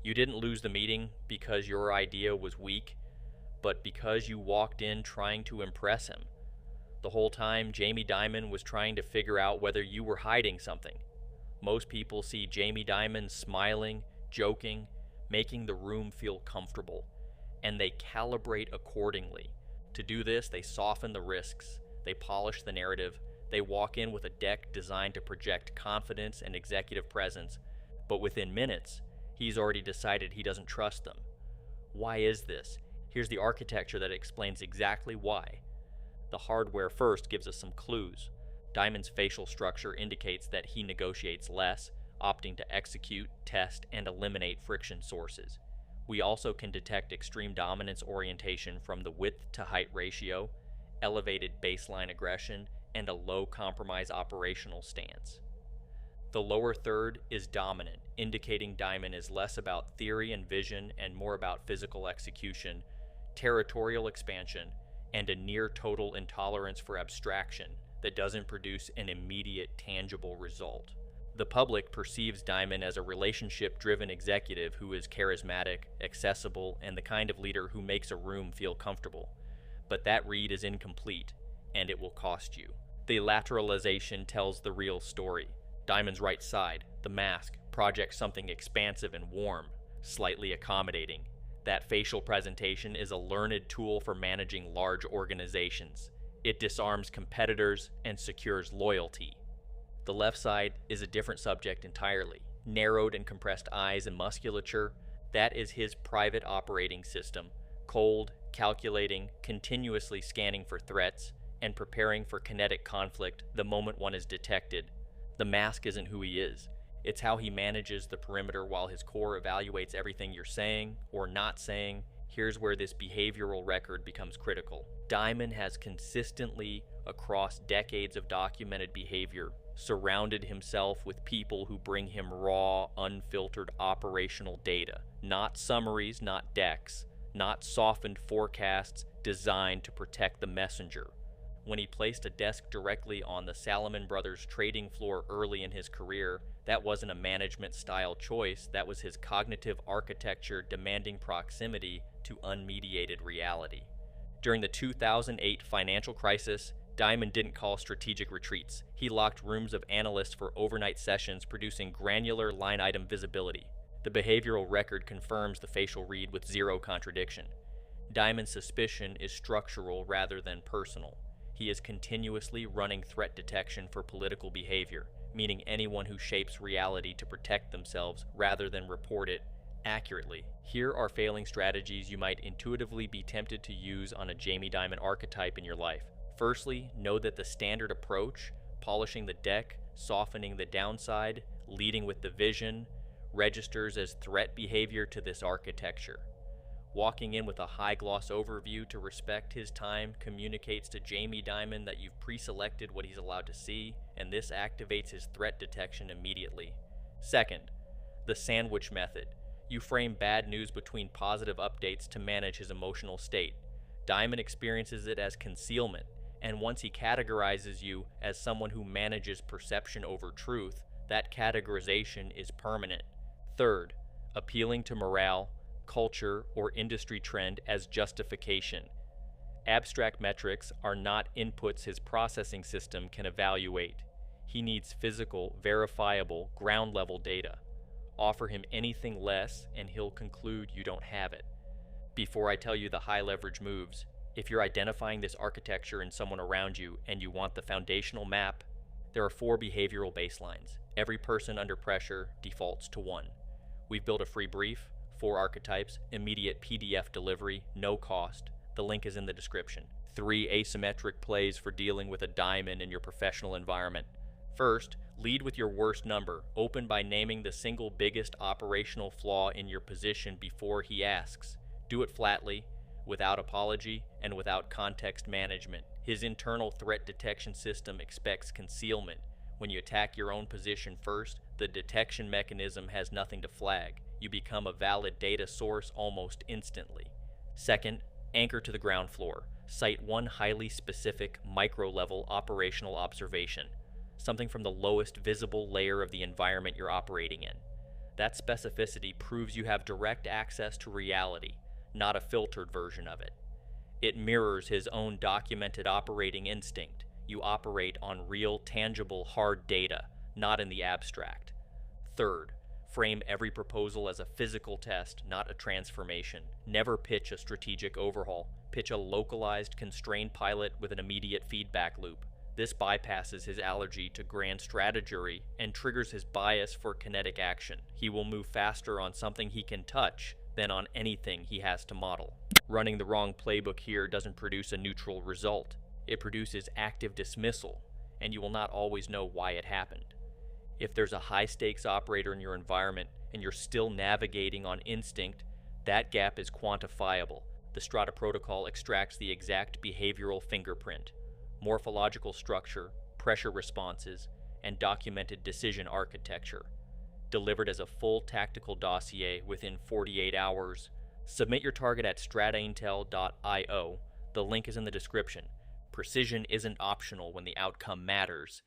You didn't lose the meeting because your idea was weak, but because you walked in trying to impress him. The whole time, Jamie Dimon was trying to figure out whether you were hiding something. Most people see Jamie Dimon smiling, joking, making the room feel comfortable, and they calibrate accordingly. To do this, they soften the risks, they polish the narrative, they walk in with a deck designed to project confidence and executive presence, but within minutes, he's already decided he doesn't trust them. Why is this? Here's the architecture that explains exactly why. The hardware first gives us some clues. Dimon's facial structure indicates that he negotiates less, opting to execute, test, and eliminate friction sources. We also can detect extreme dominance orientation from the width to height ratio, elevated baseline aggression, and a low compromise operational stance. The lower third is dominant, indicating Dimon is less about theory and vision and more about physical execution, territorial expansion, and a near total intolerance for abstraction that doesn't produce an immediate, tangible result. The public perceives Dimon as a relationship-driven executive who is charismatic, accessible, and the kind of leader who makes a room feel comfortable. But that read is incomplete, and it will cost you. The lateralization tells the real story. Dimon's right side, the mask, projects something expansive and warm, slightly accommodating. That facial presentation is a learned tool for managing large organizations. It disarms competitors and secures loyalty. The left side is a different subject entirely. Narrowed and compressed eyes and musculature, that is his private operating system. Cold, calculating, continuously scanning for threats, and preparing for kinetic conflict the moment one is detected. The mask isn't who he is. It's how he manages the perimeter while his core evaluates everything you're saying or not saying. Here's where this behavioral record becomes critical. Dimon has consistently, across decades of documented behavior, surrounded himself with people who bring him raw, unfiltered operational data. Not summaries, not decks, not softened forecasts designed to protect the messenger. When he placed a desk directly on the Salomon Brothers trading floor early in his career, that wasn't a management-style choice, that was his cognitive architecture demanding proximity to unmediated reality. During the 2008 financial crisis, Dimon didn't call strategic retreats. He locked rooms of analysts for overnight sessions, producing granular line-item visibility. The behavioral record confirms the facial read with zero contradiction. Dimon's suspicion is structural rather than personal. He is continuously running threat detection for political behavior, meaning anyone who shapes reality to protect themselves rather than report it accurately. Here are failing strategies you might intuitively be tempted to use on a Jamie Dimon archetype in your life. Firstly, know that the standard approach, polishing the deck, softening the downside, leading with the vision, registers as threat behavior to this architecture. Walking in with a high-gloss overview to respect his time communicates to Jamie Dimon that you've pre-selected what he's allowed to see, and this activates his threat detection immediately. Second, the sandwich method. You frame bad news between positive updates to manage his emotional state. Dimon experiences it as concealment, and once he categorizes you as someone who manages perception over truth, that categorization is permanent. Third, appealing to morale, culture, or industry trend as justification. Abstract metrics are not inputs his processing system can evaluate. He needs physical, verifiable, ground-level data. Offer him anything less, and he'll conclude you don't have it. Before I tell you the high-leverage moves, if you're identifying this architecture in someone around you and you want the foundational map, there are 4 behavioral baselines. Every person under pressure defaults to 1. We've built a free brief, 4 archetypes, immediate PDF delivery, no cost. The link is in the description. 3 asymmetric plays for dealing with a Dimon in your professional environment. First, lead with your worst number. Open by naming the single biggest operational flaw in your position before he asks. Do it flatly, without apology, and without context management. His internal threat detection system expects concealment. When you attack your own position first, the detection mechanism has nothing to flag. You become a valid data source almost instantly. Second, anchor to the ground floor. Cite one highly specific, micro-level operational observation, something from the lowest visible layer of the environment you're operating in. That specificity proves you have direct access to reality, not a filtered version of it. It mirrors his own documented operating instinct. You operate on real, tangible, hard data, not in the abstract. Third, frame every proposal as a physical test, not a transformation. Never pitch a strategic overhaul. Pitch a localized, constrained pilot with an immediate feedback loop. This bypasses his allergy to grand strategy and triggers his bias for kinetic action. He will move faster on something he can touch than on anything he has to model. Running the wrong playbook here doesn't produce a neutral result. It produces active dismissal, and you will not always know why it happened. If there's a high-stakes operator in your environment and you're still navigating on instinct, that gap is quantifiable. The Strata protocol extracts the exact behavioral fingerprint, morphological structure, pressure responses, and documented decision architecture. Delivered as a full tactical dossier within 48 hours. Submit your target at strataintel.io. The link is in the description. Precision isn't optional when the outcome matters.